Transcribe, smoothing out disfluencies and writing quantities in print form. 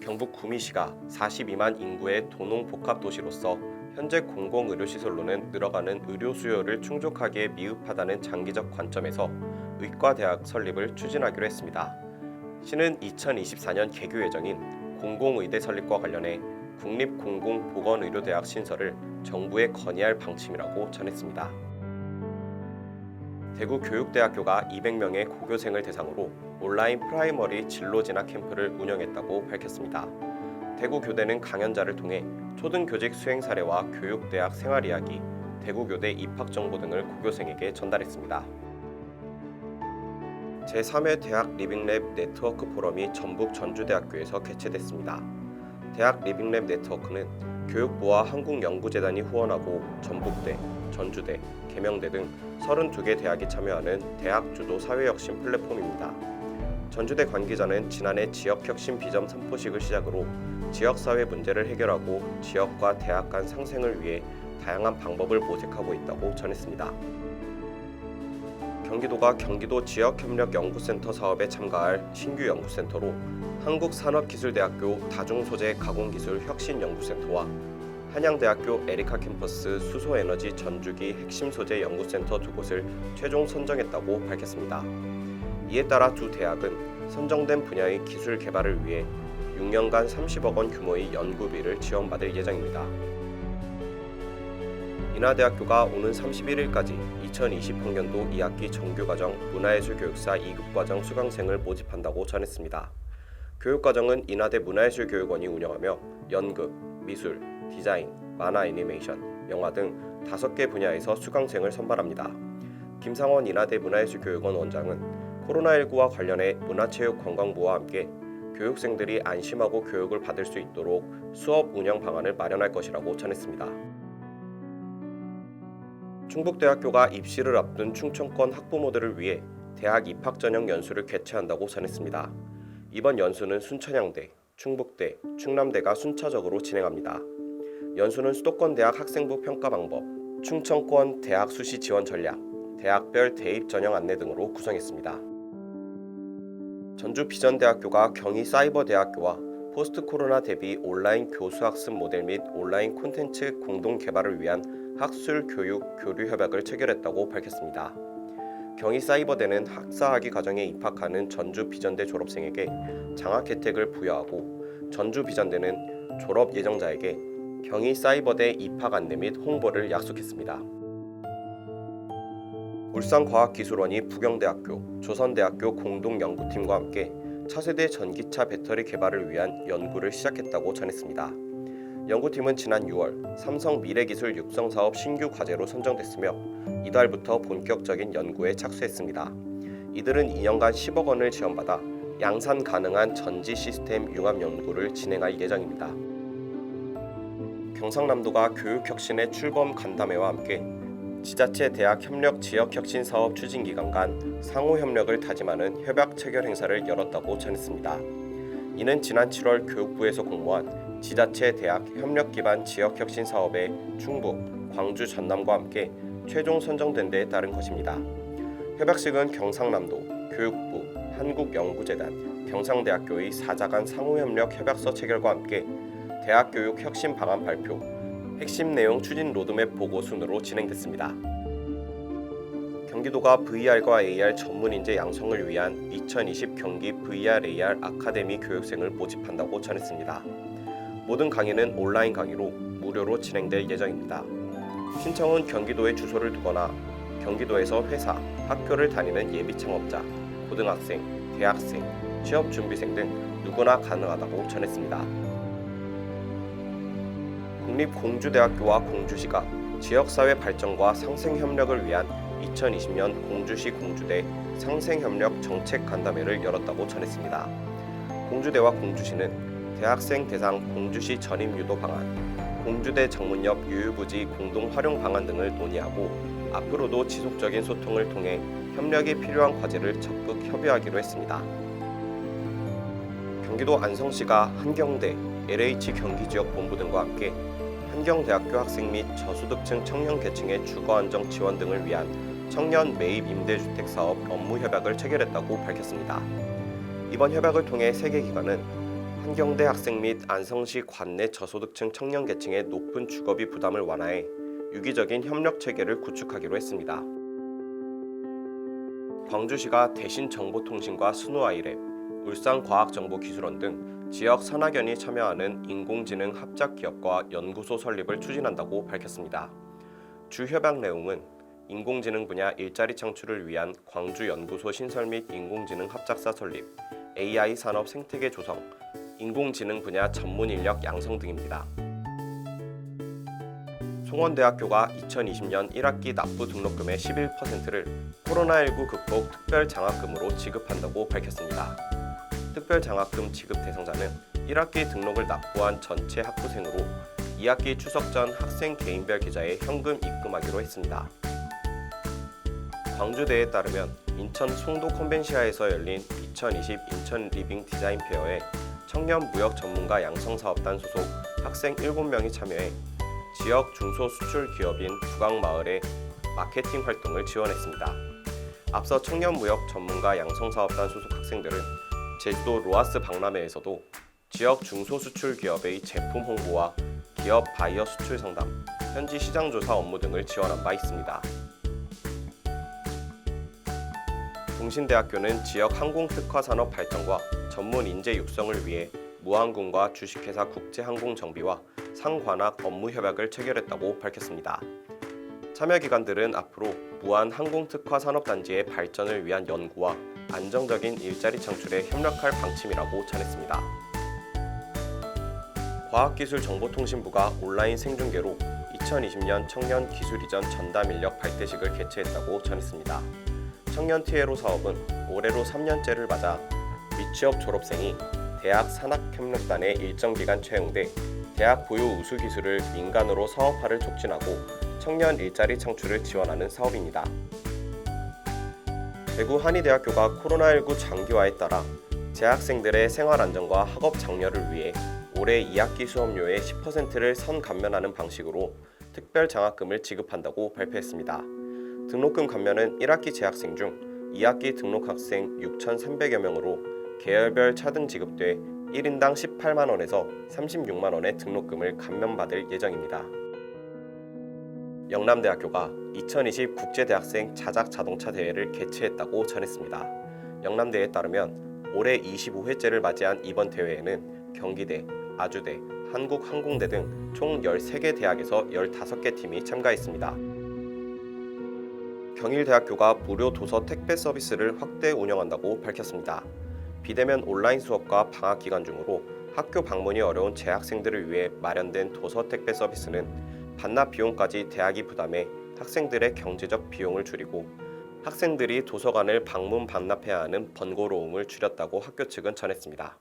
경북 구미시가 42만 인구의 도농복합도시로서 현재 공공의료시설로는 늘어가는 의료 수요를 충족하기에 미흡하다는 장기적 관점에서 의과대학 설립을 추진하기로 했습니다. 시는 2024년 개교 예정인 공공의대 설립과 관련해 국립공공보건의료대학 신설을 정부에 건의할 방침이라고 전했습니다. 대구교육대학교가 200명의 고교생을 대상으로 온라인 프라이머리 진로 진학 캠프를 운영했다고 밝혔습니다. 대구교대는 강연자를 통해 초등교직 수행 사례와 교육대학 생활 이야기, 대구교대 입학 정보 등을 고교생에게 전달했습니다. 제3회 대학 리빙랩 네트워크 포럼이 전북 전주대학교에서 개최됐습니다. 대학 리빙랩 네트워크는 교육부와 한국연구재단이 후원하고 전북대, 전주대, 계명대 등 32개 대학이 참여하는 대학 주도 사회혁신 플랫폼입니다. 전주대 관계자는 지난해 지역혁신 비전 선포식을 시작으로 지역사회 문제를 해결하고 지역과 대학 간 상생을 위해 다양한 방법을 모색하고 있다고 전했습니다. 경기도가 경기도 지역협력연구센터 사업에 참가할 신규 연구센터로 한국산업기술대학교 다중소재 가공기술 혁신연구센터와 한양대학교 에리카 캠퍼스 수소에너지 전주기 핵심소재 연구센터 두 곳을 최종 선정했다고 밝혔습니다. 이에 따라 두 대학은 선정된 분야의 기술 개발을 위해 6년간 30억 원 규모의 연구비를 지원받을 예정입니다. 인하대학교가 오는 31일까지 2020학년도 2학기 정규과정 문화예술교육사 2급과정 수강생을 모집한다고 전했습니다. 교육과정은 인하대 문화예술교육원이 운영하며 연극, 미술, 디자인, 만화 애니메이션, 영화 등 5개 분야에서 수강생을 선발합니다. 김상원 인하대 문화예술교육원 원장은 코로나19와 관련해 문화체육관광부와 함께 교육생들이 안심하고 교육을 받을 수 있도록 수업 운영 방안을 마련할 것이라고 전했습니다. 충북대학교가 입시를 앞둔 충청권 학부모들을 위해 대학 입학 전형 연수를 개최한다고 전했습니다. 이번 연수는 순천향대, 충북대, 충남대가 순차적으로 진행합니다. 연수는 수도권 대학 학생부 평가 방법, 충청권 대학 수시 지원 전략, 대학별 대입 전형 안내 등으로 구성했습니다. 전주 비전대학교가 경희사이버대학교와 포스트 코로나 대비 온라인 교수학습 모델 및 온라인 콘텐츠 공동 개발을 위한 학술 교육 교류 협약을 체결했다고 밝혔습니다. 경희사이버대는 학사학위 과정에 입학하는 전주 비전대 졸업생에게 장학 혜택을 부여하고 전주 비전대는 졸업 예정자에게 경희사이버대 입학 안내 및 홍보를 약속했습니다. 울산과학기술원이 부경대학교, 조선대학교 공동연구팀과 함께 차세대 전기차 배터리 개발을 위한 연구를 시작했다고 전했습니다. 연구팀은 지난 6월 삼성 미래기술 육성사업 신규 과제로 선정됐으며 이달부터 본격적인 연구에 착수했습니다. 이들은 2년간 10억 원을 지원받아 양산 가능한 전지 시스템 융합 연구를 진행할 예정입니다. 경상남도가 교육혁신의 출범 간담회와 함께 지자체 대학 협력 지역혁신 사업 추진기관 간 상호협력을 다짐하는 협약 체결 행사를 열었다고 전했습니다. 이는 지난 7월 교육부에서 공모한 지자체 대학 협력 기반 지역혁신 사업의 충북, 광주, 전남과 함께 최종 선정된 데에 따른 것입니다. 협약식은 경상남도, 교육부, 한국연구재단, 경상대학교의 4자 간 상호협력 협약서 체결과 함께 대학교육 혁신 방안 발표, 핵심 내용 추진 로드맵 보고 순으로 진행됐습니다. 경기도가 VR과 AR 전문 인재 양성을 위한 2020 경기 VR/AR 아카데미 교육생을 모집한다고 전했습니다. 모든 강의는 온라인 강의로 무료로 진행될 예정입니다. 신청은 경기도에 주소를 두거나 경기도에서 회사, 학교를 다니는 예비 창업자, 고등학생, 대학생, 취업 준비생 등 누구나 가능하다고 전했습니다. 국립공주대학교와 공주시가 지역사회 발전과 상생협력을 위한 2020년 공주시 공주대 상생협력 정책 간담회를 열었다고 전했습니다. 공주대와 공주시는 대학생 대상 공주시 전입 유도 방안, 공주대 정문옆 유유부지 공동 활용 방안 등을 논의하고 앞으로도 지속적인 소통을 통해 협력이 필요한 과제를 적극 협의하기로 했습니다. 경기도 안성시가 한경대, LH 경기지역본부 등과 함께 한경대학교 학생 및 저소득층 청년 계층의 주거 안정 지원 등을 위한 청년 매입 임대주택 사업 업무 협약을 체결했다고 밝혔습니다. 이번 협약을 통해 세 개 기관은 한경대 학생 및 안성시 관내 저소득층 청년 계층의 높은 주거비 부담을 완화해 유기적인 협력 체계를 구축하기로 했습니다. 광주시가 대신정보통신과 스노아이랩, 울산과학정보기술원 등 지역 산학연이 참여하는 인공지능 합작기업과 연구소 설립을 추진한다고 밝혔습니다. 주 협약 내용은 인공지능 분야 일자리 창출을 위한 광주연구소 신설 및 인공지능 합작사 설립, AI 산업 생태계 조성, 인공지능 분야 전문 인력 양성 등입니다. 송원대학교가 2020년 1학기 납부 등록금의 11%를 코로나19 극복 특별장학금으로 지급한다고 밝혔습니다. 특별장학금 지급 대상자는 1학기 등록을 납부한 전체 학부생으로 2학기 추석 전 학생 개인별 계좌에 현금 입금하기로 했습니다. 광주대에 따르면 인천 송도 컨벤시아에서 열린 2020 인천 리빙 디자인 페어에 청년 무역 전문가 양성사업단 소속 학생 7명이 참여해 지역 중소수출 기업인 부강마을의 마케팅 활동을 지원했습니다. 앞서 청년 무역 전문가 양성사업단 소속 학생들은 제주도 로아스 박람회에서도 지역 중소수출 기업의 제품 홍보와 기업 바이어 수출 상담, 현지 시장 조사 업무 등을 지원한 바 있습니다. 동신대학교는 지역 항공특화 산업 발전과 전문 인재 육성을 위해 무항공과 주식회사 국제항공정비와 상관학 업무 협약을 체결했다고 밝혔습니다. 참여기관들은 앞으로 무한 항공특화 산업단지의 발전을 위한 연구와 안정적인 일자리 창출에 협력할 방침이라고 전했습니다. 과학기술정보통신부가 온라인 생중계로 2020년 청년 기술이전 전담 인력 발대식을 개최했다고 전했습니다. 청년 TLO 사업은 올해로 3년째를 맞아 미취업 졸업생이 대학 산학협력단에 일정 기간 채용돼 대학 보유 우수 기술을 민간으로 사업화를 촉진하고 청년 일자리 창출을 지원하는 사업입니다. 대구 한의대학교가 코로나19 장기화에 따라 재학생들의 생활 안정과 학업 장려를 위해 올해 2학기 수업료의 10%를 선감면하는 방식으로 특별 장학금을 지급한다고 발표했습니다. 등록금 감면은 1학기 재학생 중 2학기 등록 학생 6,300여 명으로 계열별 차등 지급돼 1인당 18만 원에서 36만 원의 등록금을 감면받을 예정입니다. 영남대학교가 2020 국제대학생 자작자동차 대회를 개최했다고 전했습니다. 영남대에 따르면 올해 25회째를 맞이한 이번 대회에는 경기대, 아주대, 한국항공대 등 총 13개 대학에서 15개 팀이 참가했습니다. 경일대학교가 무료 도서 택배 서비스를 확대 운영한다고 밝혔습니다. 비대면 온라인 수업과 방학 기간 중으로 학교 방문이 어려운 재학생들을 위해 마련된 도서 택배 서비스는 반납 비용까지 대학이 부담해 학생들의 경제적 비용을 줄이고 학생들이 도서관을 방문 반납해야 하는 번거로움을 줄였다고 학교 측은 전했습니다.